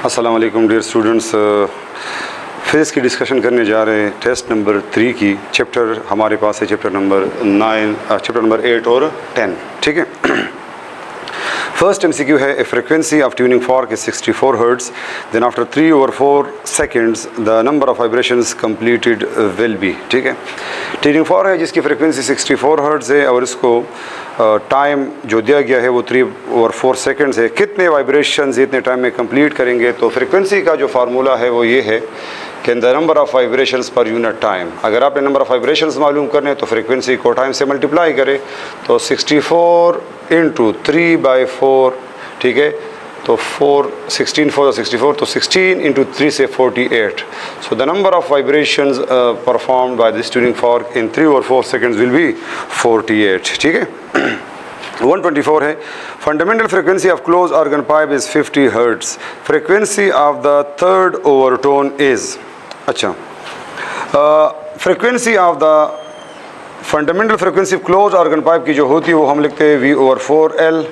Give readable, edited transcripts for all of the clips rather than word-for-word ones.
अस्सलाम वालेकुम dear students, physics की डिस्कशन करने जा रहे हैं टेस्ट नंबर 3 की। चैप्टर हमारे पास है चैप्टर नंबर 8 और 10, ठीक है। फर्स्ट MCQ है, a frequency of tuning fork is 64 hertz, then after 3/4 seconds the number of vibrations completed will be, ठीक है। ट्यूनिंग फॉर्क है जिसकी फ्रिक्वेंसी 64 हर्ट्ज है और इसको टाइम जो दिया गया है वो 3/4 सेकेंड्स है। कितने वाइब्रेशंस इतने टाइम में कंप्लीट करेंगे? तो फ्रिक्वेंसी का जो फार्मूला है वो ये है कि the number of vibrations per unit time. अगर आपने नंबर ऑफ वाइब्रेशंस मालूम करने तो फ्रिक्वेंसी को टाइम से मल्टीप्लाई करें, तो 64 × 3/4, ठीक है। तो 16 4 64, तो 16 × 3 से 48। So the number of vibrations performed by this tuning fork in 3/4 seconds will be 48, ठीक है। 124 है, fundamental frequency of close organ pipe is 50 hertz, frequency of the third overtone is, अच्छा, frequency of the fundamental frequency of close organ pipe की जो होती है वो हम लिखते हैं V/4L,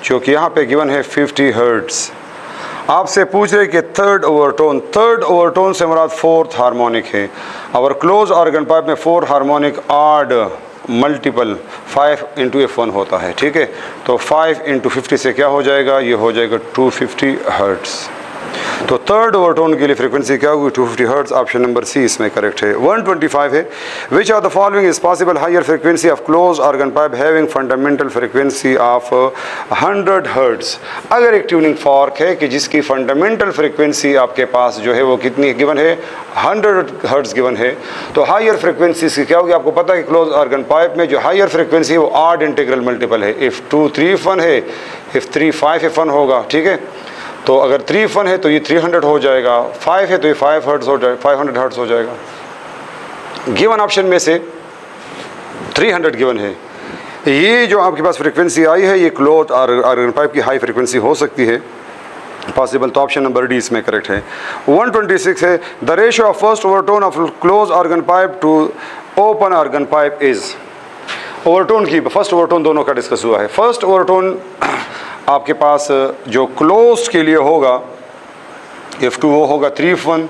जो कि यहाँ पे गिवन है 50 हर्ट्ज। आपसे पूछ रहे कि थर्ड ओवरटोन से मुराद फोर्थ हार्मोनिक है। और क्लोज ऑर्गन पाइप में 4 हार्मोनिक ऑड मल्टीपल 5 × F1 होता है, ठीक है। तो 5 × 50 से क्या हो जाएगा? ये हो जाएगा 250 हर्ट्ज। तो थर्ड ओवरटोन के लिए फ्रिक्वेंसी क्या होगी? 250 हर्ट्ज। ऑप्शन नंबर सी इसमें करेक्ट है। 125 है, which of the following is possible higher frequency of close organ pipe having fundamental frequency of 100 hertz. अगर एक ट्यूनिंग फॉर्क है कि जिसकी फंडामेंटल फ्रिक्वेंसी आपके पास जो है वो कितनी गिवन है? 100 हर्ट्ज गिवन है। तो हायर फ्रिक्वेंसी से क्या होगी? आपको पता है कि क्लोज ऑर्गन पाइप में जो हायर फ्रिक्वेंसी है वो ऑड इंटीग्रल मल्टीपल है। इफ़ 2 3 F1 है, इफ़ 3 5 F1 होगा, ठीक है। तो अगर 3 F1 है तो ये 300 हो जाएगा, 5 है तो ये 5 हर्ट्ज हो जाएगा, 500 हर्ट्ज हो जाएगा। गिवन ऑप्शन में से 300 गिवन है। ये जो आपके पास फ्रिक्वेंसी आई है ये क्लोज ऑर्गन पाइप की हाई फ्रिक्वेंसी हो सकती है पॉसिबल, तो ऑप्शन नंबर डी इसमें करेक्ट है। 126 है, the ratio of first overtone of close organ pipe to open organ pipe is. Overtone की फर्स्ट ओवरटोन दोनों का डिस्कस हुआ है। फर्स्ट ओवरटोन आपके पास जो क्लोज के लिए होगा F2 वो होगा 3 F1,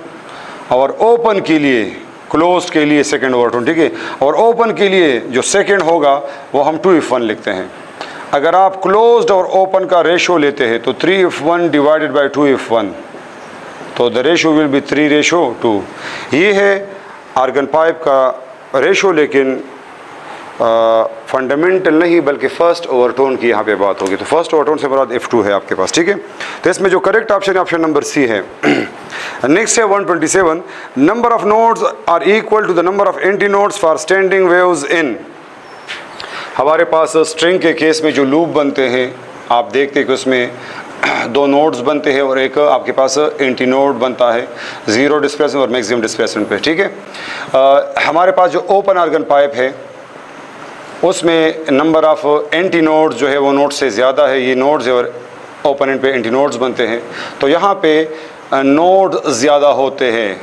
और ओपन के लिए क्लोज के लिए सेकेंड ओवरटोन, ठीक है। और ओपन के लिए जो सेकेंड होगा वो हम 2 F1 लिखते हैं। अगर आप क्लोज्ड और ओपन का रेशो लेते हैं तो 3 F1 डिवाइडेड बाई 2 F1, तो द रेशो विल बी 3/2। ये है आर्गन पाइप का रेशो, लेकिन फंडामेंटल नहीं बल्कि फर्स्ट ओवरटोन की यहाँ पे बात होगी। तो फर्स्ट ओवरटोन से मुराद F2 है आपके पास, ठीक है। तो इसमें जो करेक्ट ऑप्शन है ऑप्शन नंबर सी है। नेक्स्ट है 127, number of nodes are equal to the number of anti nodes for standing waves in. हमारे पास स्ट्रिंग के केस में जो लूप बनते हैं आप देखते हैं कि उसमें 2 नोड्स बनते हैं और एक आपके पास एंटी नोड बनता है 0 डिस्प्लेसमेंट और मैक्सिमम डिस्प्लेसमेंट पे, ठीक है। हमारे पास जो ओपन ऑर्गन पाइप है उसमें नंबर ऑफ एंटी नोड्स जो है वो नोड से ज़्यादा है। ये नोड्स और ओपोनेंट पे एंटी नोड्स बनते हैं, तो यहाँ पे नोड ज़्यादा होते हैं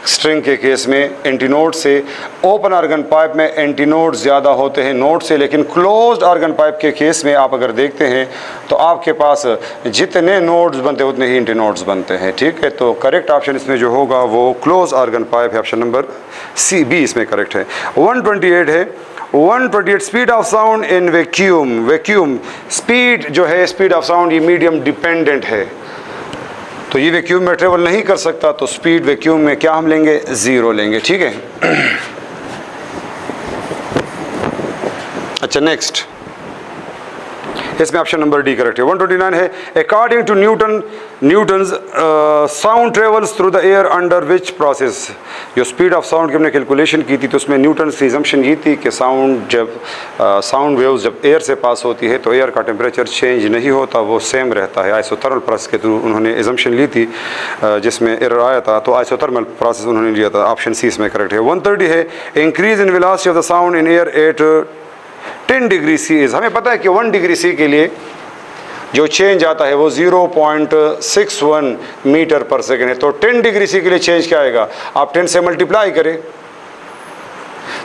स्ट्रिंग के केस में एंटी नोड से। ओपन ऑर्गन पाइप में एंटी नोड ज़्यादा होते हैं नोड से, लेकिन क्लोज्ड ऑर्गन पाइप के केस में आप अगर देखते हैं तो आपके पास जितने नोड्स बनते हैं उतने ही एंटी नोड्स बनते हैं, ठीक है। तो करेक्ट ऑप्शन इसमें जो होगा वो क्लोज ऑर्गन पाइप है, ऑप्शन नंबर सी बी इसमें करेक्ट है। 128 है, 128 speed of sound in vacuum speed जो है, स्पीड ऑफ साउंड ये मीडियम डिपेंडेंट है, तो ये वैक्यूम में ट्रेवल नहीं कर सकता, तो स्पीड वैक्यूम में क्या हम लेंगे? 0 लेंगे, ठीक है। अच्छा नेक्स्ट, इसमें ऑप्शन नंबर डी करेक्ट है। 129 है, according to Newton's sound travels through the air under which process. जो स्पीड ऑफ साउंड की हमने कैलकुलेशन की थी तो उसमें न्यूटन की एजम्पशन ये थी कि साउंड वेव्स जब एयर से पास होती है तो एयर का टेम्परेचर चेंज नहीं होता, वो सेम रहता है। आइसोथर्मल प्रोसेस के थ्रू उन्होंने एजम्पशन ली थी जिसमें एरर आया था, तो आइसोथर्मल प्रोसेस उन्होंने लिया था, ऑप्शन सी इसमें करेक्ट है। 130 है, increase in velocity of the sound in air at 10 degree C is. हमें पता है कि 1 डिग्री सी के लिए जो चेंज आता है वो 0.61 मीटर पर सेकेंड है, तो 10 डिग्री सी के लिए चेंज क्या आएगा? आप 10 से मल्टीप्लाई करें,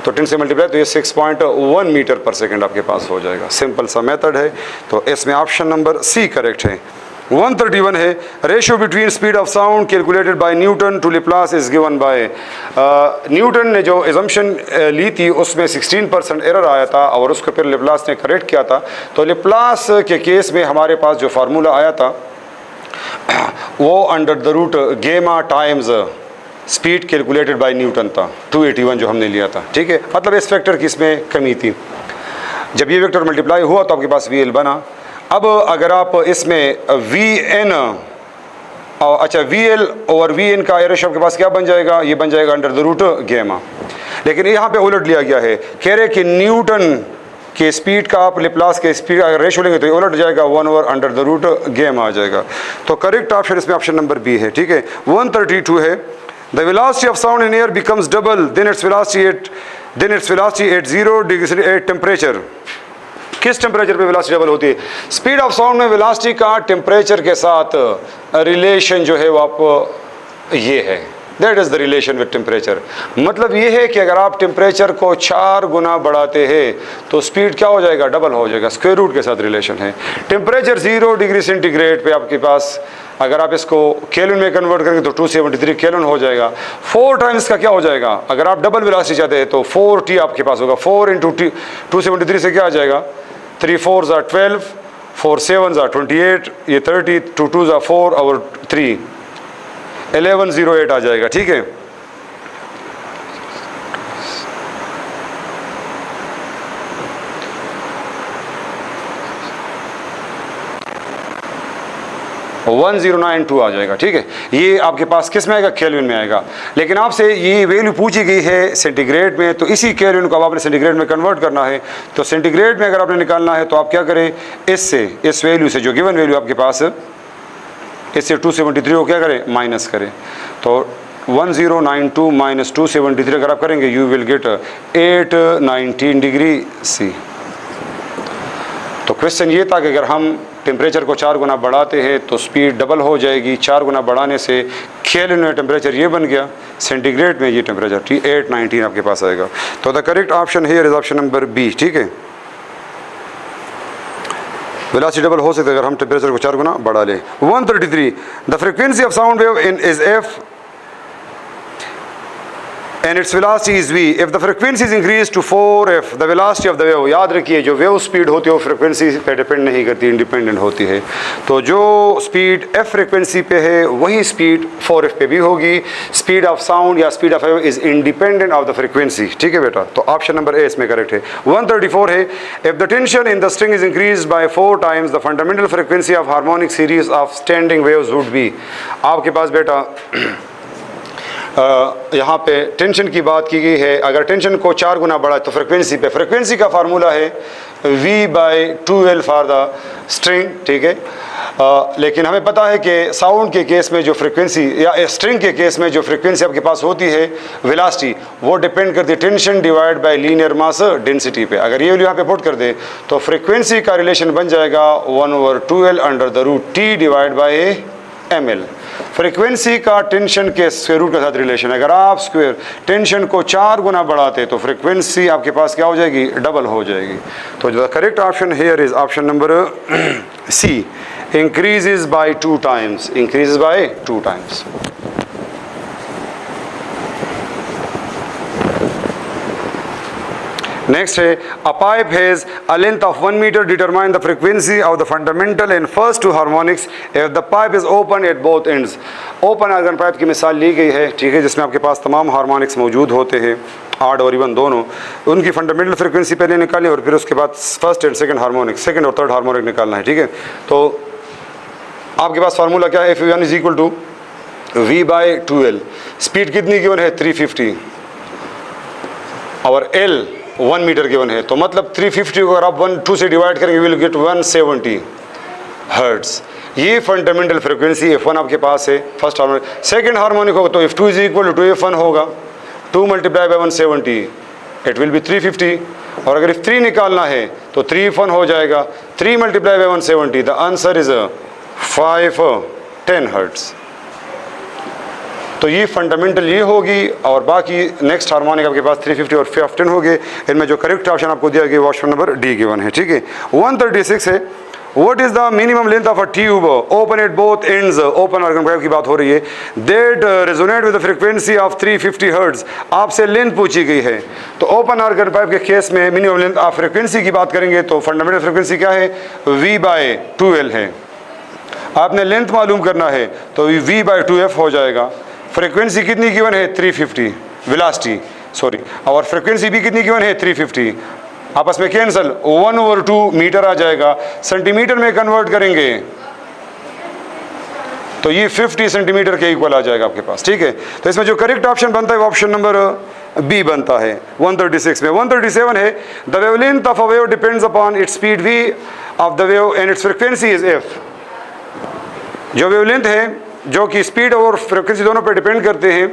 तो 10 से मल्टीप्लाई तो ये 6.1 मीटर पर सेकेंड आपके पास हो जाएगा। सिंपल सा मेथड है, तो इसमें ऑप्शन नंबर सी करेक्ट है। 131 है, ratio between speed of sound calculated by Newton to Laplace is given by. Newton ने जो एजम्पशन ली थी उसमें 16% एरर आया था और उसको फिर लेप्लास ने करेक्ट किया था। तो लेप्लास के केस में हमारे पास जो फार्मूला आया था वो अंडर द रूट गेमा times speed calculated by Newton था, 281 जो हमने लिया था, ठीक है। मतलब इस फैक्टर की इसमें कमी थी। जब ये वेक्टर मल्टीप्लाई हुआ तो आपके पास VL बना। अब अगर आप इसमें VN अच्छा VL और VN का रेशियो आपके पास क्या बन जाएगा, ये बन जाएगा अंडर द रूट गेमा। लेकिन यहाँ पे उलट लिया गया है, कह रहे कि न्यूटन के स्पीड का आप लेप्लास के स्पीड अगर रेशियो लेंगे तो ये उलट जाएगा, 1 ओवर अंडर द रूट गेमा आ जाएगा। तो करेक्ट ऑप्शन इसमें ऑप्शन नंबर बी है, ठीक है। 132 है, the velocity of sound in air becomes double than its velocity at 0 degree at temperature. किस टेम्परेचर पे वेलोसिटी डबल होती है? स्पीड ऑफ साउंड में वेलोसिटी का टेम्परेचर के साथ रिलेशन जो है वो आप ये है, that is the relation with temperature. मतलब ये है कि अगर आप टेम्परेचर को 4 गुना बढ़ाते हैं तो स्पीड क्या हो जाएगा, डबल हो जाएगा। स्क्वायर रूट के साथ रिलेशन है। टेम्परेचर 0 डिग्री सेंटीग्रेड पे आपके पास अगर आप इसको केल्विन में कन्वर्ट करेंगे तो 273 केल्विन हो जाएगा। 4 टाइम्स का क्या हो जाएगा, अगर आप डबल वेलोसिटी चाहते हैं तो 4T आपके पास होगा। 4 इंटू 273 से क्या आ जाएगा, 3 4s are 12, 4 7s are 28, ये 30, 2 2s are 4 और 3 1108 आ जाएगा, ठीक है। और 1092 आ जाएगा, ठीक है। ये आपके पास किस में आएगा, केल्विन में आएगा। लेकिन आपसे ये वैल्यू पूछी गई है सेंटीग्रेड में, तो इसी केल्विन को अब आपने सेंटीग्रेड में कन्वर्ट करना है। तो सेंटीग्रेड में अगर आपने निकालना है तो आप क्या करें, इससे इस वैल्यू से जो गिवन वैल्यू आपके पास इससे 273 को क्या करें, माइनस करें। तो 1092 माइनस 273 अगर आप करेंगे you will gate 819 degree C। तो क्वेश्चन ये था कि अगर हम टेम्परेचर को 4 गुना बढ़ाते हैं तो स्पीड डबल हो जाएगी। 4 गुना बढ़ाने से केल्विन में टेम्परेचर ये बन गया, सेंटीग्रेड में ये टेम्परेचर 819 आपके पास आएगा। तो the correct option here is option number B, ठीक है। वेलोसिटी डबल हो सकता है अगर हम टेम्परेचर को 4 गुना बढ़ा ले। 133 the frequency of sound wave in is F and its velocity is v. If the frequency is increased to 4f, the velocity of the wave, याद रखिए जो वेव स्पीड होती है वो फ्रिक्वेंसी पे डिपेंड नहीं करती, इंडिपेंडेंट होती है। तो जो स्पीड f फ्रिक्वेंसी पे है वही स्पीड 4f पे भी होगी। स्पीड ऑफ साउंड या speed of wave is independent of the frequency, ठीक है बेटा। तो ऑप्शन नंबर ए इसमें करेक्ट है। 134 है, if the tension in the string is increase by 4 times the fundamental frequency of harmonic series of standing waves would be. आपके पास बेटा यहाँ पे टेंशन की बात की गई है। अगर टेंशन को 4 गुना बढ़ा तो फ्रिक्वेंसी पे, फ्रिक्वेंसी का फार्मूला है V/2L फॉर द स्ट्रिंग, ठीक है। लेकिन हमें पता है कि साउंड के केस में जो फ्रिक्वेंसी या स्ट्रिंग के केस में जो फ्रिक्वेंसी आपके पास होती है वेलोसिटी, वो डिपेंड करती है tension divide by linear mass density पे। अगर ये वैल्यू यहाँ पे पुट कर दे तो फ्रिक्वेंसी का रिलेशन बन जाएगा 1/2L under the root T divide by ml। Frequency का टेंशन के स्क्वायर रूट के साथ रिलेशन है। अगर आप स्क्वायर टेंशन को 4 गुना बढ़ाते तो फ्रीक्वेंसी आपके पास क्या हो जाएगी, डबल हो जाएगी। तो जो correct option here is option number C, increases by 2 times, increases by 2 times. Next है, a pipe has a length of 1 metre, determine the frequency of the fundamental and first 2 harmonics if the pipe is open at both ends. Open organ pipe की मिसाल ली गई है, ठीक है, जिसमें आपके पास तमाम हार्मोनिक्स मौजूद होते हैं, ऑड और इवन दोनों। उनकी फंडामेंटल फ्रीक्वेंसी पहले निकालें और फिर उसके बाद first and second harmonic, second और थर्ड हार्मोनिक निकालना है, ठीक है। तो आपके पास फार्मूला क्या है, F1 is equal to V/2L। Speed कितनी गिवन है, 350 और L 1 मीटर गिवन है। तो मतलब 350 को अगर आप 2 से डिवाइड करेंगे विल गेट 170 हर्ट्ज। ये फंडामेंटल फ्रीक्वेंसी F1 आपके पास है फर्स्ट हार्मोनिक। सेकंड हार्मोनिक होगा तो F2 is equal to F1 होगा, 2 multiply by 170 it will be 350। और अगर F3 निकालना है तो 3F1 हो जाएगा, 3 multiply by 170, the answer is 510 hertz. तो ये फंडामेंटल ये होगी और बाकी नेक्स्ट हार्मोनिक आपके पास 350 और 510 हो गए। इनमें जो करेक्ट ऑप्शन आपको दिया गया वो ऑप्शन नंबर डी गिवन है, ठीक है। 136 है, what is the minimum length of a tube, open at both ends, open organ pipe की बात हो रही है, that resonate with the frequency of 350 hertz, आपसे लेंथ पूछी गई है। तो ओपन आर्गन पाइप के केस में मिनिमम लेंथ ऑफ फ्रीक्वेंसी की बात करेंगे तो फंडामेंटल फ्रीक्वेंसी क्या है, V/2L है। आपने लेंथ मालूम करना है तो V/2F हो जाएगा। फ्रीक्वेंसी कितनी गिवन है 350, वेलोसिटी सॉरी, और फ्रीक्वेंसी भी कितनी गिवन है 350, आपस में कैंसल, 1/2 मीटर आ जाएगा। सेंटीमीटर में कन्वर्ट करेंगे तो ये 50 सेंटीमीटर के इक्वल आ जाएगा आपके पास, ठीक है। तो इसमें जो करेक्ट ऑप्शन बनता है वो ऑप्शन नंबर बी बनता है 136 में। 137 है, the wavelength of a wave depends upon its speed v of the wave and it's frequency is f। जो वेवलेंथ है जो कि स्पीड और फ्रीक्वेंसी दोनों पर डिपेंड करते हैं,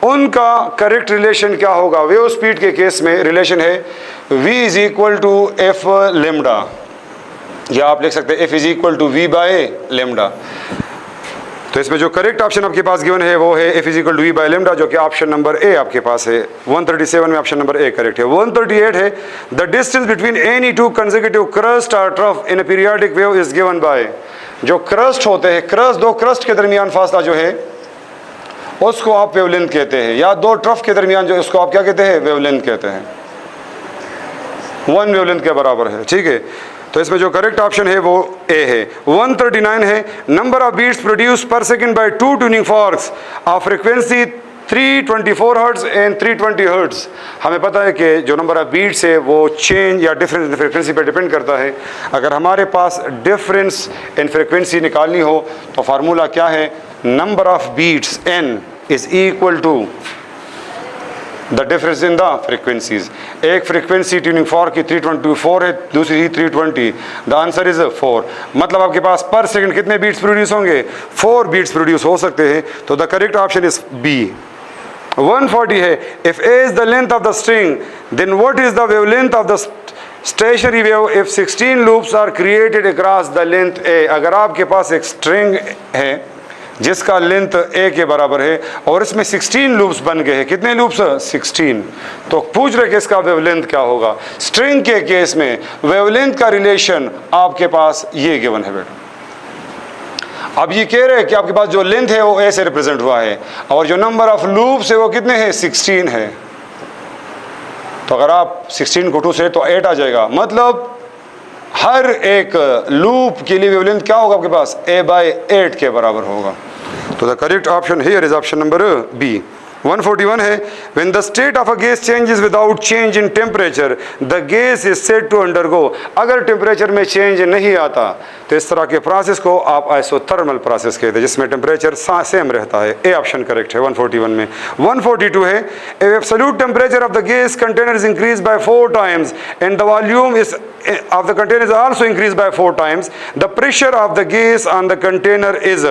उनका करेक्ट रिलेशन क्या होगा। वेव स्पीड के केस में रिलेशन है v is equal to F lambda, या आप लिख सकते हैं f is equal to v/λ। तो इसमें जो करेक्ट ऑप्शन आपके पास गिवन है वो है f is equal to v/λ, जो कि ऑप्शन नंबर ए आपके पास है। 137 में ऑप्शन नंबर ए करेक्ट है। 138 है, the distance between any two consecutive crest और trough in a periodic wave is given by. जो क्रस्ट होते हैं, क्रस्ट, दो क्रस्ट के दरमियान फासला जो है उसको आप वेवलेंथ कहते हैं, या दो ट्रफ के दरमियान जो उसको आप क्या कहते हैं, वेवलेंथ कहते हैं। 1 वेवलेंथ के बराबर है, ठीक है। तो इसमें जो करेक्ट ऑप्शन है वो ए है। 139 है, नंबर ऑफ बीट्स प्रोड्यूस पर second by 2 tuning forex of frequency 324 hertz and 320 hertz. हमें पता है कि जो नंबर ऑफ बीट्स है वो चेंज या डिफरेंस इन फ्रीक्वेंसी पर डिपेंड करता है। अगर हमारे पास डिफरेंस इन फ्रीक्वेंसी निकालनी हो तो फार्मूला क्या है, number of beats n is equal to the difference in the frequencies. एक फ्रीक्वेंसी ट्यूनिंग फॉर्क की 324 है, दूसरी ही 320, द आंसर इज 4। मतलब आपके पास पर सेकंड कितने बीट्स प्रोड्यूस होंगे, 4 बीट्स प्रोड्यूस हो सकते हैं। तो the correct option is B. 140 है, if a is the length of the string then what is the wavelength of the stationary wave if 16 loops are created across the length a। अगर आपके पास एक string है जिसका length a के बराबर है और इसमें 16 लूप्स बन गए हैं, कितने लूप्स, 16, तो पूछ रहे कि इसका वेवलेंथ क्या होगा। स्ट्रिंग के केस में वेवलेंथ का रिलेशन आपके पास ये गिवन है बेटा। अब ये कह रहे हैं कि आपके पास जो लेंथ है वो a से रिप्रेजेंट हुआ है और जो नंबर ऑफ लूप्स है वो कितने हैं, 16 है। तो अगर आप 16 को 2 से तो 8 आ जाएगा, मतलब हर एक लूप के लिए वेवलेंथ क्या होगा आपके पास, a/8 के बराबर होगा। तो the correct option here is option number B. 141 है, when the state of a gas changes without change in temperature the gas is said to undergo। अगर टेम्परेचर में चेंज नहीं आता तो इस तरह के प्रोसेस को आप आइसोथर्मल प्रोसेस कहते हैं, जिसमें टेम्परेचर सेम रहता है। ए ऑप्शन करेक्ट है 141 में। 142 है, absolute temperature of the gas container is increase by 4 times and the volume is of the container is also increased by 4 times, the pressure of the gas on the container is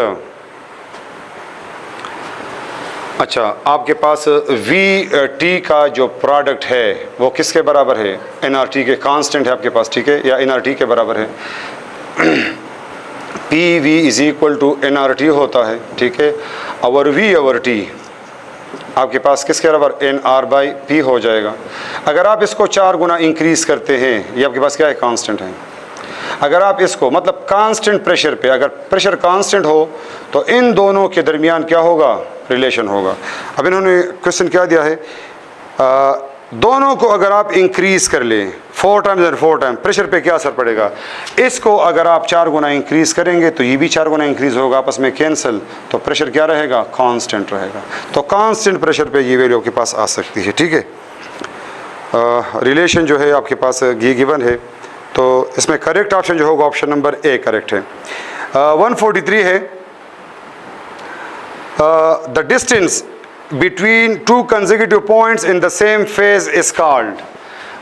अच्छा, आपके पास VT का जो product है वो किसके बराबर है, nRT के, कांस्टेंट है आपके पास, ठीक है, या nRT के बराबर है। PV is equal to nRT होता है, ठीक है, और V और T आपके पास किसके बराबर, NR/P हो जाएगा। अगर आप इसको 4 गुना इंक्रीज करते हैं, ये आपके पास क्या है, कांस्टेंट है। अगर आप इसको मतलब कांस्टेंट प्रेशर पे, अगर प्रेशर कांस्टेंट हो तो इन दोनों के दरमियान क्या होगा, रिलेशन होगा। अब इन्होंने क्वेश्चन क्या दिया है, दोनों को अगर आप इंक्रीज कर लें 4 times and 4 times, प्रेशर पे क्या असर पड़ेगा। इसको अगर आप 4 गुना इंक्रीज करेंगे तो ये भी 4 गुना इंक्रीज होगा, आपस में कैंसिल, तो प्रेशर क्या रहेगा, कांस्टेंट रहेगा। तो कांस्टेंट प्रेशर पे ये वैल्यू आपके पास आ सकती है, ठीक है। रिलेशन जो है आपके पास ये गिवन है, तो इसमें करेक्ट ऑप्शन जो होगा ऑप्शन नंबर ए करेक्ट है। 143 है, the distance between 2 consecutive points in the same phase is called।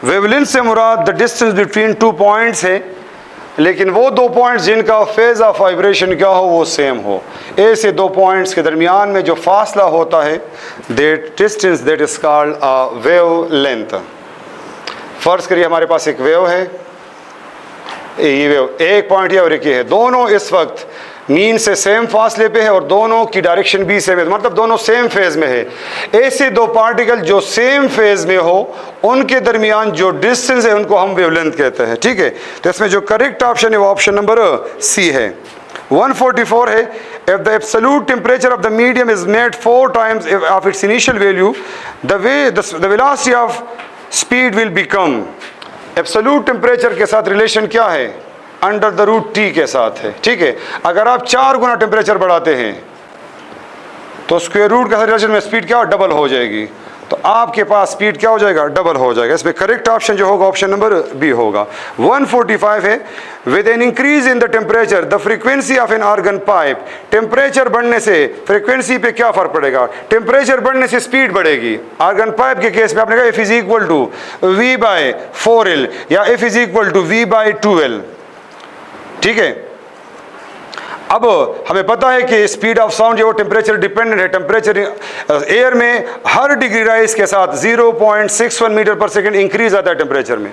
Wavelength से मुराद द डिस्टेंस बिटवीन 2 पॉइंट्स है, लेकिन वो 2 पॉइंट्स जिनका फेज ऑफ वाइब्रेशन क्या हो, वो सेम हो। ए से 2 पॉइंट्स के दरमियान में जो फासला होता है, that distance that is called wave length. फर्ज करिए हमारे पास एक वेव है, ये वेव एक पॉइंट है और एक ये है, दोनों इस वक्त मीन से सेम फासले पे है और दोनों की डायरेक्शन भी सेम है, मतलब दोनों सेम फेज में है। ऐसे दो पार्टिकल जो सेम फेज में हो उनके दरमियान जो डिस्टेंस है उनको हम वेवलेंथ कहते हैं, ठीक है। तो इसमें जो करेक्ट ऑप्शन है वो ऑप्शन नंबर सी है। 144 है, if the absolute temperature of the medium is made 4 times of its initial value, the velocity of speed will become। Absolute temperature के साथ रिलेशन क्या है? अंडर द रूट टी के साथ है, ठीक है। अगर आप 4 गुना टेम्परेचर बढ़ाते हैं तो स्क्वायर रूट के साथ रिलेशन में स्पीड क्या डबल हो जाएगी, तो आपके पास स्पीड क्या हो जाएगा? डबल हो जाएगा। इसमें करेक्ट ऑप्शन जो होगा ऑप्शन नंबर बी होगा। 145 है, with an increase in the temperature the frequency of an organ pipe. Temperature बढ़ने से फ्रीक्वेंसी पे क्या फर्क पड़ेगा? टेम्परेचर बढ़ने से स्पीड बढ़ेगी। आर्गन पाइप के केस में आपने कहा F is equal to V/4L या F is equal to V/2L, ठीक है। अब हमें पता है कि स्पीड ऑफ साउंड जो टेम्परेचर डिपेंडेंट है। टेम्परेचर एयर में हर डिग्री राइज के साथ 0.61 मीटर पर सेकंड इंक्रीज आता है टेम्परेचर में।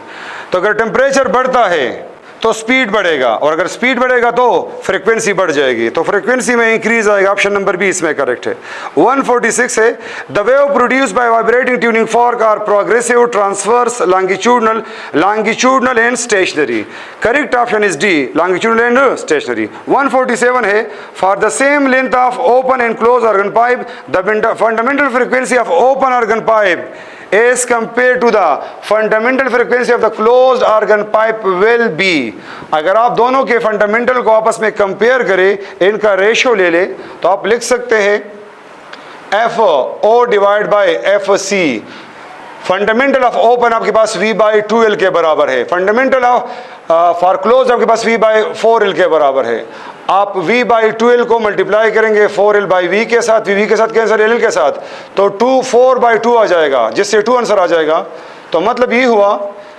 तो अगर टेम्परेचर बढ़ता है तो स्पीड बढ़ेगा, और अगर स्पीड बढ़ेगा तो फ्रीक्वेंसी बढ़ जाएगी, तो फ्रीक्वेंसी में इंक्रीज आएगा। ऑप्शन नंबर बी इसमें करेक्ट है। 146 है, the wave produced by vibrating tuning fork are progressive, transverse, longitudinal and stationary. Correct option is D, longitudinal and stationary. 147 है, for the same length of open end close organ pipe the fundamental frequency of open organ pipe as compared to the fundamental frequency of the closed organ pipe will be। अगर आप दोनों के fundamental को आपस में compare करें, इनका ratio ले ले, तो आप लिख सकते हैं FO divide by FC। Fundamental of open आपके पास V/2L के बराबर है, फंडामेंटल ऑफ फॉर क्लोज आपके पास V/4L के बराबर है। आप V/2L को मल्टीप्लाई करेंगे 4L/V के साथ, V के साथ कैंसर L के साथ, तो 4/2 आ जाएगा, जिससे 2 आंसर आ जाएगा। तो मतलब ये हुआ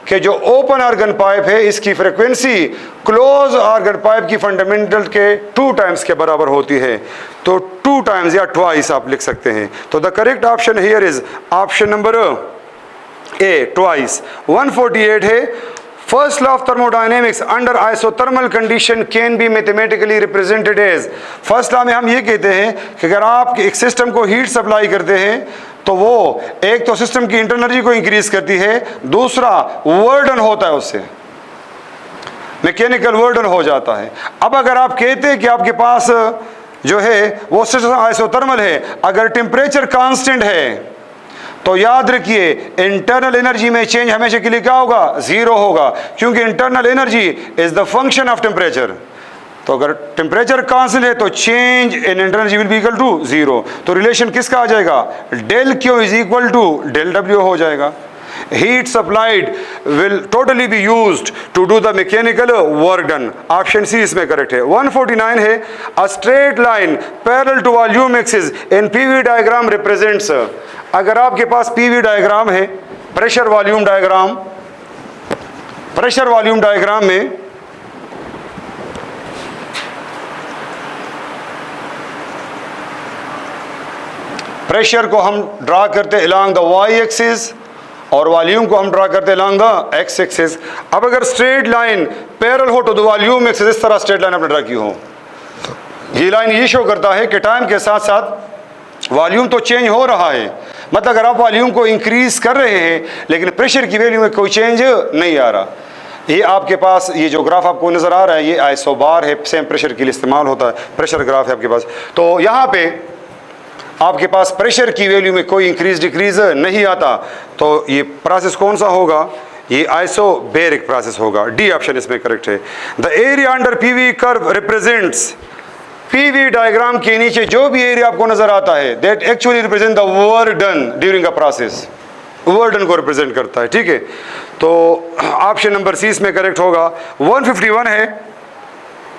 कि जो ओपन ऑर्गन पाइप है इसकी फ्रीक्वेंसी क्लोज ऑर्गन पाइप की फंडामेंटल के 2 टाइम्स के बराबर होती है, तो 2 टाइम्स या ट्वाइस आप लिख सकते हैं। तो the correct option here is option number A, twice. 148 है, first law of thermodynamics under isothermal condition can be mathematically represented as. First law में हम ये कहते हैं कि अगर आप एक सिस्टम को हीट सप्लाई करते हैं तो वो एक तो सिस्टम की इंटरनल एनर्जी को इंक्रीज करती है, दूसरा वर्डन होता है, उससे मैकेनिकल वर्डन हो जाता है। अब अगर आप कहते हैं कि आपके पास जो है वो सिस्टम आइसोथर्मल है, अगर टेम्परेचर कांस्टेंट है तो याद रखिए इंटरनल एनर्जी में चेंज हमेशा के लिए क्या होगा? 0 होगा, क्योंकि internal energy is the function of temperature. तो अगर टेम्परेचर कांस्टेंट है तो change in internal energy will be equal to 0। तो रिलेशन किसका आ जाएगा? Del Q is equal to del W हो जाएगा। Heat supplied will totally be used to do the mechanical work done। Option C इसमें correct है। 149 है, a straight line parallel to volume axis in PV diagram represents। अगर आपके पास PV diagram है, pressure volume diagram में pressure को हम draw करते along the y axis और वॉल्यूम को हम ड्रा करते along the x axis। अब अगर स्ट्रेट लाइन पैरेलल हो तो वॉल्यूम एक्सिस इस तरह स्ट्रेट लाइन आपने ड्रा की हो, ये लाइन ये शो करता है कि टाइम के साथ साथ वॉल्यूम तो चेंज हो रहा है। मतलब अगर आप वॉल्यूम को इंक्रीज कर रहे हैं लेकिन प्रेशर की वैल्यू में कोई चेंज नहीं आ रहा। ये आपके पास ये जो ग्राफ आपको नज़र आ रहा है ये आइसोबार है, सेम प्रेशर के लिए इस्तेमाल होता है, प्रेशर ग्राफ है आपके पास। तो यहाँ पे आपके पास प्रेशर की वैल्यू में कोई इंक्रीज डिक्रीज नहीं आता, तो ये प्रोसेस कौन सा होगा? ये आइसोबैरिक प्रोसेस होगा। डी ऑप्शन इसमें करेक्ट है। The area under PV curve represents. PV diagram के नीचे जो भी एरिया आपको नजर आता है that actually represent the work done during a process, work done को रिप्रेजेंट करता है, ठीक है। तो ऑप्शन नंबर सी इसमें करेक्ट होगा। 151 है,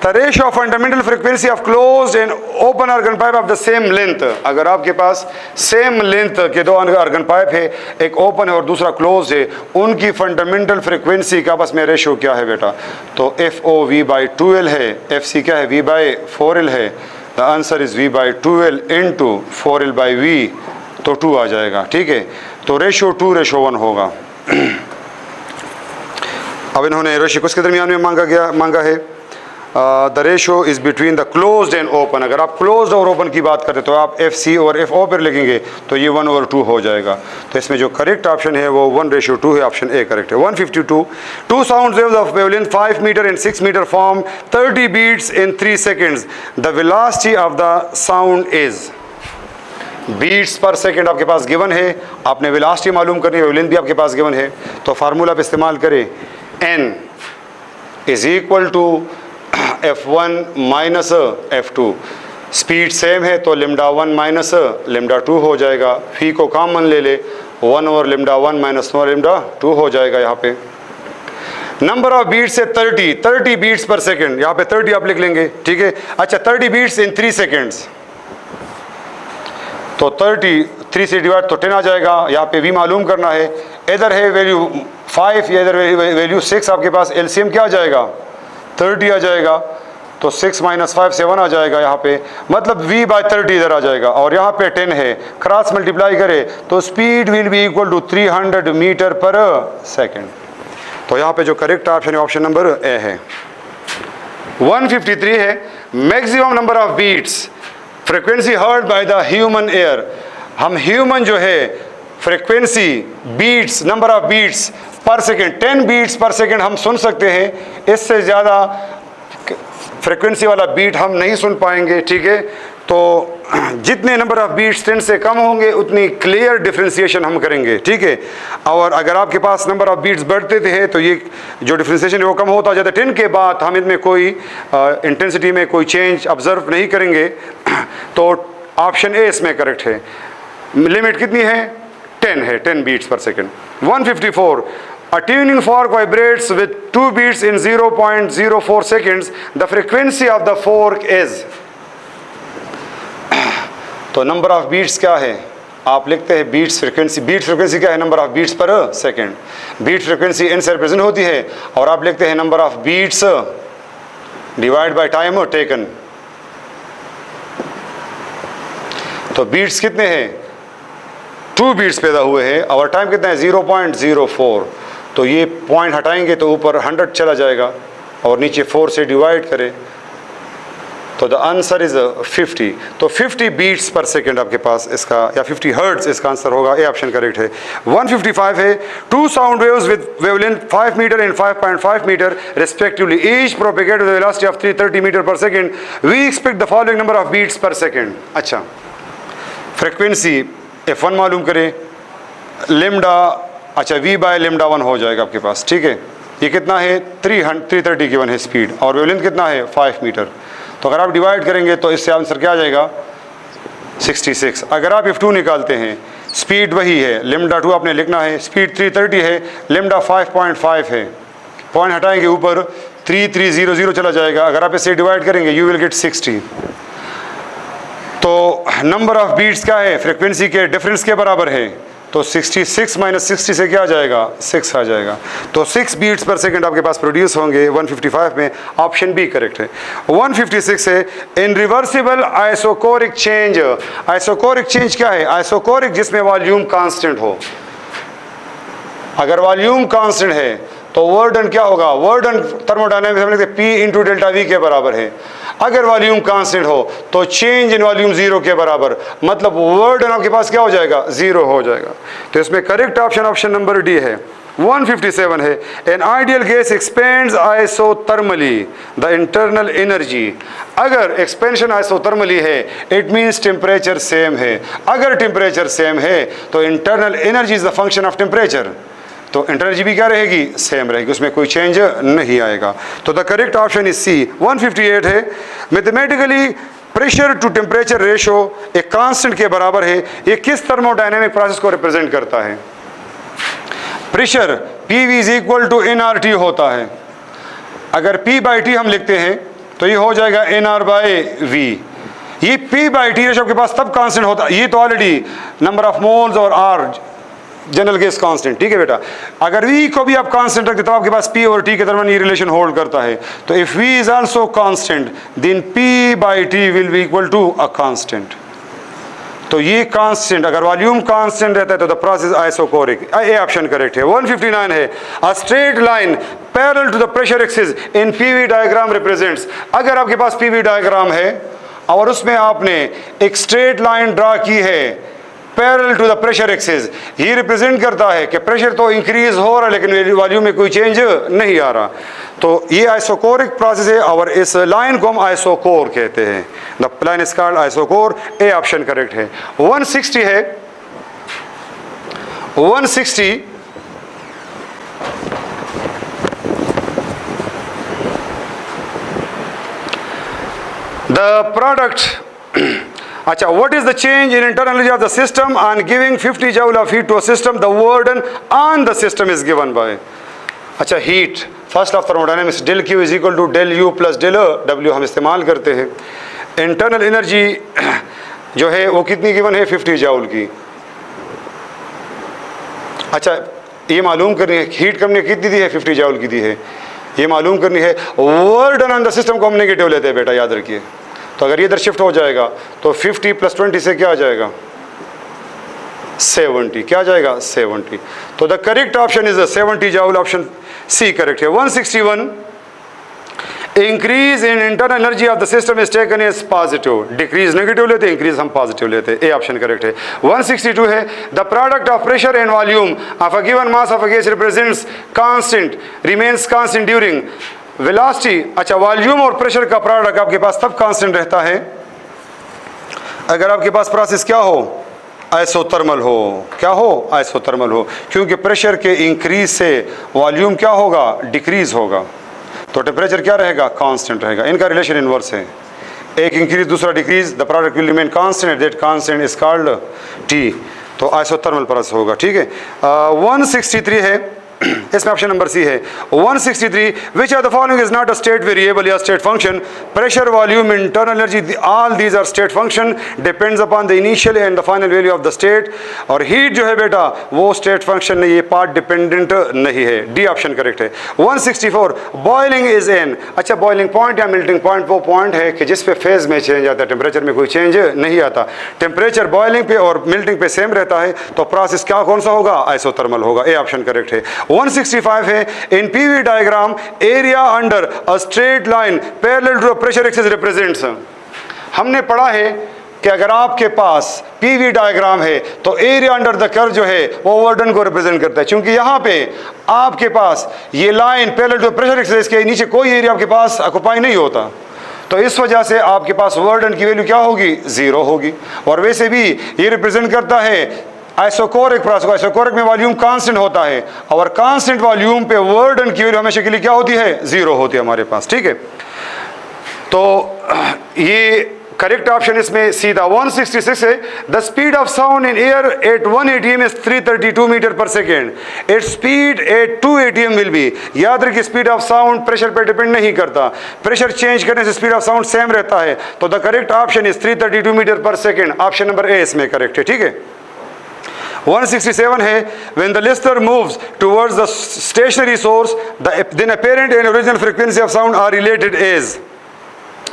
the ratio of fundamental frequency of closed end open organ pipe of the same length. अगर आपके पास सेम लेंथ के 2 ऑर्गन पाइप है, एक ओपन है और दूसरा क्लोज है, उनकी फंडामेंटल फ्रीक्वेंसी का आपस में रेशियो क्या है बेटा? तो FO V/2L है, FC क्या है? V/4L है। The answer is V/2L into 4L/V, तो 2 आ जाएगा, ठीक है। तो रेशियो 2:1 होगा। अब इन्होंने रेशियो किसके दरमियान में मांगा है? The ratio is between the closed end open. अगर आप क्लोज्ड और ओपन की बात करें तो आप FC और FO पर लिखेंगे तो ये 1/2 हो जाएगा। तो इसमें जो करेक्ट ऑप्शन है वो 1:2 है, ऑप्शन ए करेक्ट है। 152, 2 sound waves of wavelength 5 metre and 6 metre form 30 beats in 3 seconds. The velocity of the sound is. Beats per second आपके पास गिवन है, आपने वेलोसिटी मालूम करनी है, वेवलेंथ भी आपके पास गिवन है, तो फार्मूला पे इस्तेमाल करें। n is equal to F1 minus F2। Speed same है तो λ1 माइनस λ2 हो जाएगा। फी को कॉमन ले ले, 1/λ1 माइनस 1/λ2 हो जाएगा। यहाँ पे नंबर ऑफ बीट्स है 30 बीट्स पर सेकेंड, यहाँ पे 30 आप लिख लेंगे, ठीक है। अच्छा 30 बीट्स इन 3 सेकेंड्स, तो 30 3 से डिवाइड तो 10 आ जाएगा। यहाँ पे भी मालूम करना है, इधर है वैल्यू 5 या इधर वैल्यू 6, आपके पास एलसीएम क्या आ जाएगा 30 आ जाएगा। तो 6 माइनस 5 7 आ जाएगा यहाँ पे, मतलब V/30 इधर आ जाएगा। और यहाँ पे 10 है, क्रॉस मल्टीप्लाई करे तो speed will be equal to 300 metre per second. तो यहाँ पे जो करेक्ट ऑप्शन है ऑप्शन नंबर ए है। 153 है, maximum number of beats frequency heard by the human ear. हम ह्यूमन जो है frequency beats, number of beats per second 10 beats per second हम सुन सकते हैं, इससे ज़्यादा फ्रिक्वेंसी वाला बीट हम नहीं सुन पाएंगे, ठीक है। तो जितने नंबर ऑफ बीट्स 10 से कम होंगे उतनी क्लियर डिफ्रेंसिएशन हम करेंगे, ठीक है। और अगर आपके पास नंबर ऑफ बीट्स बढ़ते थे तो ये जो डिफ्रेंसिएशन है वो कम होता जाता है। 10 के बाद हम इनमें कोई इंटेंसिटी में कोई चेंज ऑब्जर्व नहीं करेंगे। तो ऑप्शन ए इसमें करेक्ट है। लिमिट कितनी है 10 है, 10 beats per second. 154, a tuning fork vibrates with 2 beats in 0.04 seconds. The frequency of the fork is। तो नंबर ऑफ बीट्स क्या है, आप लिखते हैं बीट्स फ्रीक्वेंसी। बीट फ्रीक्वेंसी क्या है, number of beats per second. Beat frequency n से represent होती है और आप लिखते हैं number of beats divide by time taken. तो बीट्स कितने हैं 2 बीट्स पैदा हुए हैं और टाइम कितना है 0.04। तो ये पॉइंट हटाएंगे तो ऊपर 100 चला जाएगा और नीचे 4 से डिवाइड करें तो द आंसर इज 50। तो 50 बीट्स पर सेकेंड आपके पास इसका, या 50 हर्ट्ज इसका आंसर होगा, ए ऑप्शन करेक्ट है। 155 है, 2 sound waves with wavelength 5 metre and 5.5 metre respectively, each propagate with velocity of 330 metre per second. We expect the following number of beats per second. अच्छा frequency F1 मालूम करें, lambda, अच्छा V/λ1 हो जाएगा आपके पास, ठीक है। ये कितना है 330 गिवन है स्पीड और वेवलेंथ कितना है 5 मीटर। तो अगर आप डिवाइड करेंगे तो इससे आंसर क्या आ जाएगा 66। अगर आप F2 निकालते हैं, स्पीड वही है, λ2 आपने लिखना है, स्पीड 330 है, λ 5.5 है, पॉइंट हटाएंगे ऊपर 3300 चला जाएगा। अगर आप इसे डिवाइड करेंगे यू विल गेट 60। तो नंबर ऑफ बीट्स क्या है फ्रिक्वेंसी के डिफरेंस के बराबर है, तो 66 माइनस 60 से क्या आ जाएगा 6 आ जाएगा। तो 6 बीट्स पर सेकंड आपके पास प्रोड्यूस होंगे 155 में, ऑप्शन बी करेक्ट है। 156 है, इन reversible isochoric change. Isochoric change क्या है, आइसोकोरिक जिसमें वॉल्यूम कांस्टेंट हो। अगर वॉल्यूम कांस्टेंट है तो वर्क डन क्या होगा, वर्क डन थर्मोडायनामिक्स में लिखते P इंटू डेल्टा V के बराबर है। अगर वॉल्यूम कांस्टेंट हो तो चेंज इन वॉल्यूम 0 के बराबर, मतलब वर्क डन आपके पास क्या हो जाएगा 0 हो जाएगा। तो इसमें correct option option number D है। 157 है, an ideal gas expends isothermally the internal energy. अगर एक्सपेंशन आइसोथर्मली है इट मीन्स टेम्परेचर सेम है। अगर टेम्परेचर सेम है तो internal energy is the function of temperature, तो एनर्जी भी क्या रहेगी सेम रहेगी, उसमें कोई चेंज नहीं आएगा। तो the correct option is C. 158 है, mathematically pressure to temperature ratio एक कांस्टेंट के बराबर है। ये किस थर्मोडायनेमिक प्रोसेस को रिप्रेजेंट करता है। Pressure PV is equal to NRT होता है। अगर P/T हम लिखते हैं तो ये हो जाएगा NR/V। ये P/T रेशो के पास तब कांस्टेंट होता है, ये तो ऑलरेडी नंबर ऑफ मोल्स और R जनरल गैस कांस्टेंट, ठीक है बेटा। अगर V को भी आप कांस्टेंट रखते तो आपके पास P और T के दरमियान ये रिलेशन होल्ड करता है। तो if V is also constant then P/T will be equal to a constant. तो ये कांस्टेंट, अगर वॉल्यूम कांस्टेंट रहता है तो the process isochoric, A option correct है। 159 है a straight line parallel to the pressure axis in PV diagram represents. अगर आपके पास पीवी डायग्राम है और उसमें आपने एक स्ट्रेट लाइन ड्रा की है parallel to the pressure axis, ये रिप्रेजेंट करता है कि प्रेशर तो इंक्रीज हो रहा है लेकिन वॉल्यूम में कोई चेंज नहीं आ रहा, तो ये आइसोकोरिक प्रोसेस है और इस लाइन को हम आइसोकोर कहते हैं। The line is called isochore, A option correct है। 160 है 160 द प्रोडक्ट अच्छा, what is the change in internal energy of the system on giving 50 joule of heat to a system? The burden on the system is given by, अच्छा heat, first of thermodynamics del Q is equal to del U plus del W हम इस्तेमाल करते हैं। Internal energy जो है वो कितनी given है? 50 जाउल की। अच्छा, ये मालूम करनी है हीट करने कितनी दी है? 50 जाउल की दी है, ये मालूम करनी है। वर्डन ऑन द सिस्टम को हम नेगेटिव लेते हैं बेटा, याद रखिए। तो अगर ये इधर शिफ्ट हो जाएगा तो 50 + 20 से क्या आ जाएगा? 70। क्या आ जाएगा? 70। तो the correct option is 70 joule, option C correct है। 161 increase in internal energy of the system is taken as positive, decrease negative लेते हैं, इंक्रीज हम पॉजिटिव लेते हैं, ए ऑप्शन करेक्ट है। 162 है the product of pressure and volume of a given mass of a gas represents constant remains constant during velocity. अच्छा, volume और pressure का प्रोडक्ट आपके पास तब कांस्टेंट रहता है अगर आपके पास प्रोसेस क्या हो? आइसोथर्मल हो। क्या हो? आइसोथर्मल हो, क्योंकि प्रेशर के इंक्रीज से वॉल्यूम क्या होगा? डिक्रीज होगा, तो टेम्परेचर क्या रहेगा? कांस्टेंट रहेगा। इनका रिलेशन इनवर्स है, एक इंक्रीज दूसरा decrease, the product will remain constant, that constant is called T, तो आइसोथर्मल प्रोसेस होगा। ठीक है। 163 है, इसमें ऑप्शन नंबर सी है। 163 which are the following is not a state variable या state function? Pressure, volume, internal energy, all these are state function, depends upon the initial and the final value of the state. और heat जो है बेटा वो state function नहीं, ये part dependent नहीं है, डी ऑप्शन करेक्ट है। 164 बॉइलिंग इज एन, अच्छा बॉइलिंग पॉइंट या मेल्टिंग पॉइंट वो पॉइंट है कि जिस पे फेज में चेंज आता है, टेम्परेचर में कोई चेंज नहीं आता। टेम्परेचर बॉइलिंग पे और मेल्टिंग पे सेम रहता है, तो प्रोसेस क्या कौन सा होगा? आइसोथर्मल होगा, ए ऑप्शन करेक्ट है। 165 है in PV diagram area under a straight line parallel to pressure axis represents. हमने पढ़ा है कि अगर आपके पास पीवी डायग्राम है तो एरिया अंडर द कर्व जो है वो वर्डन को रिप्रेजेंट करता है, क्योंकि यहाँ पे आपके पास ये line parallel to pressure axis के नीचे कोई एरिया आपके पास ऑक्युपाई नहीं होता, तो इस वजह से आपके पास वर्डन की वैल्यू क्या होगी? 0 होगी। और वैसे भी ये रिप्रेजेंट करता है आइसोकोरिक प्रोसेस, आइसोकोरिक में वॉल्यूम कांस्टेंट होता है और कांस्टेंट वॉल्यूम पे वर्डन की वैल्यू हमेशा के लिए क्या होती है? 0 होती है हमारे पास। ठीक है, तो ये करेक्ट ऑप्शन इसमें सीधा 166 है। The speed of sound in air at 1 ATM is 332 metre per second, its speed at 2 ATM will be. याद रखिए स्पीड ऑफ साउंड प्रेशर पर डिपेंड नहीं करता, प्रेशर चेंज करने से स्पीड ऑफ साउंड सेम रहता है, तो the correct option is 332 metre per second, option number A इसमें करेक्ट है। ठीक है। 167 है when the listener moves towards the stationary source then apparent and original frequency of sound are related as।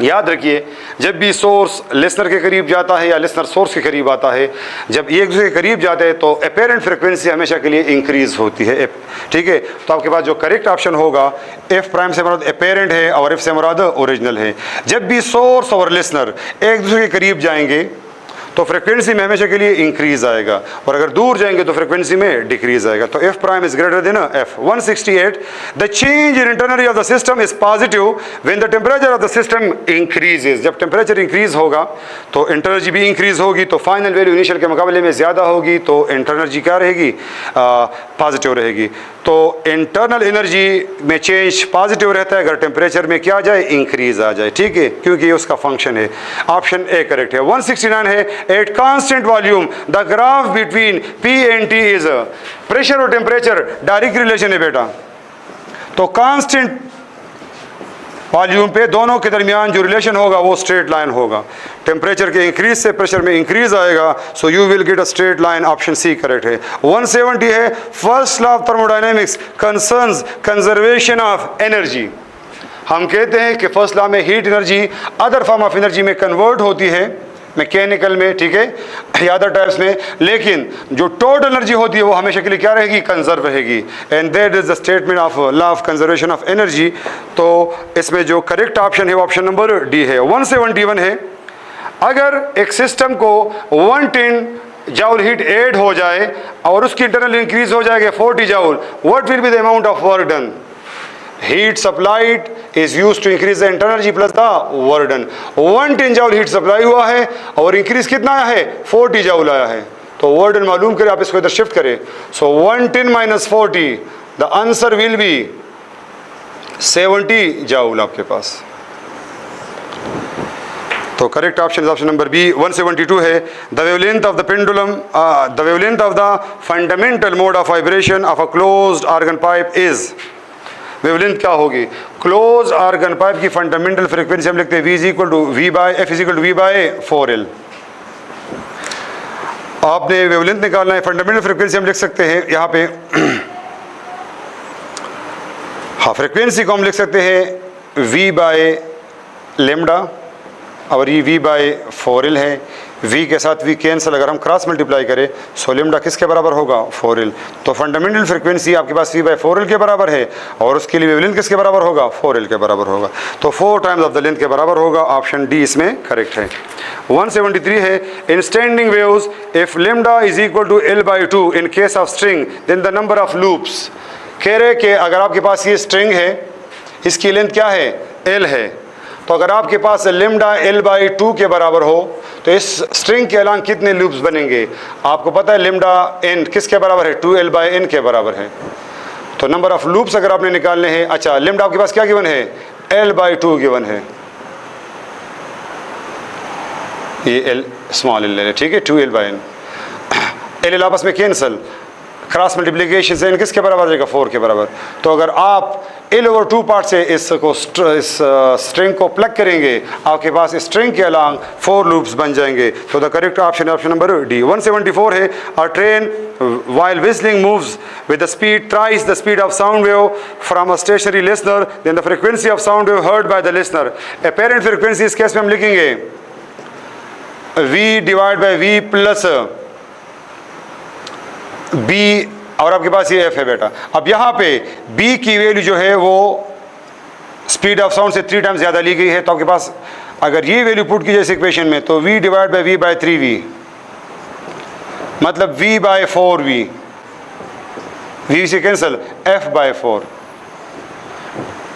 याद रखिए जब भी सोर्स लिसनर के करीब जाता है या लिसनर सोर्स के करीब आता है, जब एक दूसरे के करीब जाते हैं तो अपेरेंट फ्रिक्वेंसी हमेशा के लिए इंक्रीज होती है। ठीक है, तो आपके पास जो करेक्ट ऑप्शन होगा एफ प्राइम से मुराद अपेरेंट है और एफ से मुराद ओरिजिनल है। जब भी सोर्स और लिसनर एक दूसरे के करीब जाएंगे तो फ्रिक्वेंसी में हमेशा के लिए इंक्रीज आएगा, और अगर दूर जाएंगे तो फ्रिक्वेंसी में डिक्रीज आएगा, तो F prime is greater than F. 168 the change in internal of the system is positive when the temperature of the system increases. जब टेम्परेचर इंक्रीज होगा तो इंटरनर्जी भी इंक्रीज होगी, तो फाइनल वैल्यू इनिशियल के मुकाबले में ज़्यादा होगी, तो इंटरनर्जी क्या रहेगी? पॉजिटिव रहेगी। तो इंटरनल एनर्जी में चेंज पॉजिटिव रहता है अगर टेम्परेचर में क्या आ जाए? इंक्रीज आ जाए। ठीक है, क्योंकि ये उसका फंक्शन है, ऑप्शन ए करेक्ट है। 169 है at constant volume the graph between P and T is. Pressure और टेम्परेचर डायरेक्ट रिलेशन है बेटा, तो कांस्टेंट वॉल्यूम पे दोनों के दरमियान जो रिलेशन होगा वो स्ट्रेट लाइन होगा। टेम्परेचर के इंक्रीज से प्रेशर में इंक्रीज आएगा, so you will get a straight line, option C correct है। 170 है first law of thermodynamics concerns conservation of energy. हम कहते हैं कि फर्स्ट लॉ में heat energy other form of energy में कन्वर्ट होती है मैकेनिकल में, ठीक है, या अदर टाइप्स में, लेकिन जो टोटल एनर्जी होती है वो हमेशा के लिए क्या रहेगी, कंजर्व रहेगी। And that is the statement of law of conservation of energy. तो इसमें जो करेक्ट ऑप्शन है वो ऑप्शन नंबर डी है। 171 है, अगर एक सिस्टम को 110 जाउल हीट ऐड हो जाए और उसकी इंटरनल इंक्रीज हो जाएगा 40 joule, what will be the amount of work done? Heat supplied is used to increase the internal energy plus the work done. 110 joule heat supply हुआ है और इंक्रीज कितना आया है, 40 जाउल आया है। तो वर्क डन मालूम करें, आप इसको इधर शिफ्ट करें। So 110 minus 40, the answer will be 70 joule आपके पास। तो correct option is option number B. 172 है, the wavelength of the pendulum, the wavelength of the fundamental mode of vibration of a closed organ pipe is, wavelength क्या होगी? Close organ pipe की fundamental frequency हम लिखते हैं V is equal to V by F is equal to V by 4L। आपने wavelength निकालना है, fundamental frequency हम लिख सकते हैं यहाँ पे हाँ, फ्रीक्वेंसी को हम लिख सकते हैं V बाय लेमडा और ये V बाय 4L है। V के साथ V कैंसल, अगर हम क्रॉस मल्टीप्लाई करें सो लेमडा किसके बराबर होगा, 4L। तो फंडामेंटल फ्रीक्वेंसी आपके पास V बाय 4L के बराबर है और उसके लिए वेवलेंथ किसके बराबर होगा, 4L के बराबर होगा। तो 4 टाइम्स ऑफ द लेंथ के बराबर होगा। ऑप्शन डी इसमें करेक्ट है। 173 है, in standing waves if lambda is equal to L by 2 in case of string then the number of loops. कह रहे कि अगर आपके पास ये स्ट्रिंग है, इसकी लेंथ क्या है, L है, तो अगर आपके पास लेमडा L बाई 2 के बराबर हो तो इस स्ट्रिंग के अलांग कितने लूप्स बनेंगे? आपको पता है लेमडा n किसके बराबर है, 2L बाई n के बराबर है। तो नंबर ऑफ लूप्स अगर आपने निकालने हैं, अच्छा लेमडा आपके पास क्या गिवन है, L बाई 2 गिवन है, ये L स्मॉल L है, ठीक है, 2L बाई n। L आपस में कैंसल, क्रॉस मल्टीप्लिकेशन से n किसके बराबर आ जाएगा, 4 के बराबर। तो अगर आप L ओवर 2 पार्ट से इस स्ट्रिंग को प्लग करेंगे, आपके पास स्ट्रिंग के अलांग 4 लूप्स बन जाएंगे। तो the correct option option number D. 174 है, अ train while whistling moves with the speed thrice the speed of sound wave from a stationary listener then the frequency of sound wave heard by the listener. apparent frequency इस case में हम लिखेंगे V divide by V plus B और आपके पास ये F है बेटा। अब यहाँ पे B की वैल्यू जो है वो स्पीड ऑफ साउंड से 3 टाइम्स ज़्यादा ली गई है, तो आपके पास अगर ये वैल्यू पुट की जाए इस इक्वेशन में तो V divide by V by 3V मतलब V बाई 4V, V से कैंसल F बाई 4।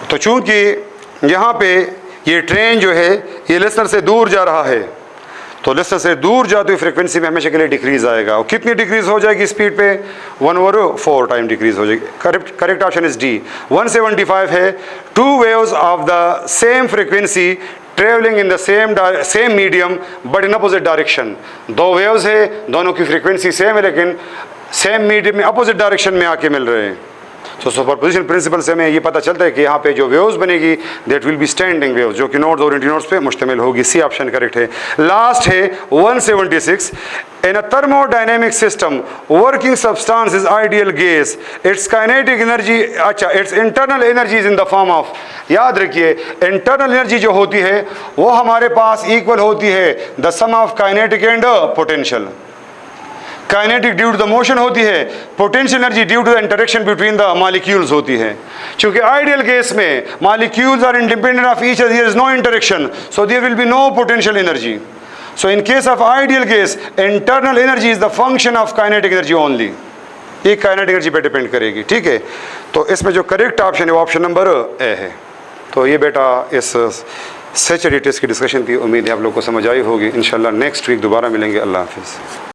तो चूंकि यहाँ पे ये ट्रेन जो है ये लिसनर से दूर जा रहा है, तो लिसनर से दूर जाते हुए फ्रीक्वेंसी में हमेशा के लिए डिक्रीज आएगा। और कितनी डिक्रीज हो जाएगी स्पीड पे, 1/4 टाइम डिक्रीज हो जाएगी। Correct option is D. 175 है, 2 waves of the same frequency travelling in the same medium but in opposite direction. 2 waves है, दोनों की फ्रीक्वेंसी सेम है लेकिन सेम मीडियम में अपोजिट डायरेक्शन में आके मिल रहे हैं। तो सुपरपोजिशन प्रिंसिपल से हमें ये पता चलता है कि यहाँ पे जो वेव्स बनेगी that will be standing waves, जो कि नोड्स और एंटीनोड्स पे मुश्तमिल होगी। सी ऑप्शन करेक्ट है। लास्ट है 176, in a thermodynamic system working substance is ideal gas, its kinetic energy, अच्छा its internal energy is in the form of, याद रखिए इंटरनल एनर्जी जो होती है वो हमारे पास इक्वल होती है the sum of kinetic and potential. Kinetic due to the motion होती है, potential energy due to the interaction between the molecules होती है। क्योंकि आइडियल केस में molecules are independent of each other, there is no interaction, so there will be no potential energy. So in case of ideal case internal energy is the function of kinetic energy only, ये kinetic energy पे depend करेगी, ठीक है। तो इसमें जो correct option है वो ऑप्शन नंबर ए है। तो ये बेटा इस सेचुरेटेस की डिस्कशन थी, उम्मीद है आप लोग को समझ आई होगी। इंशाल्लाह नेक्स्ट वीक दोबारा मिलेंगे। अल्लाह हाफिज़।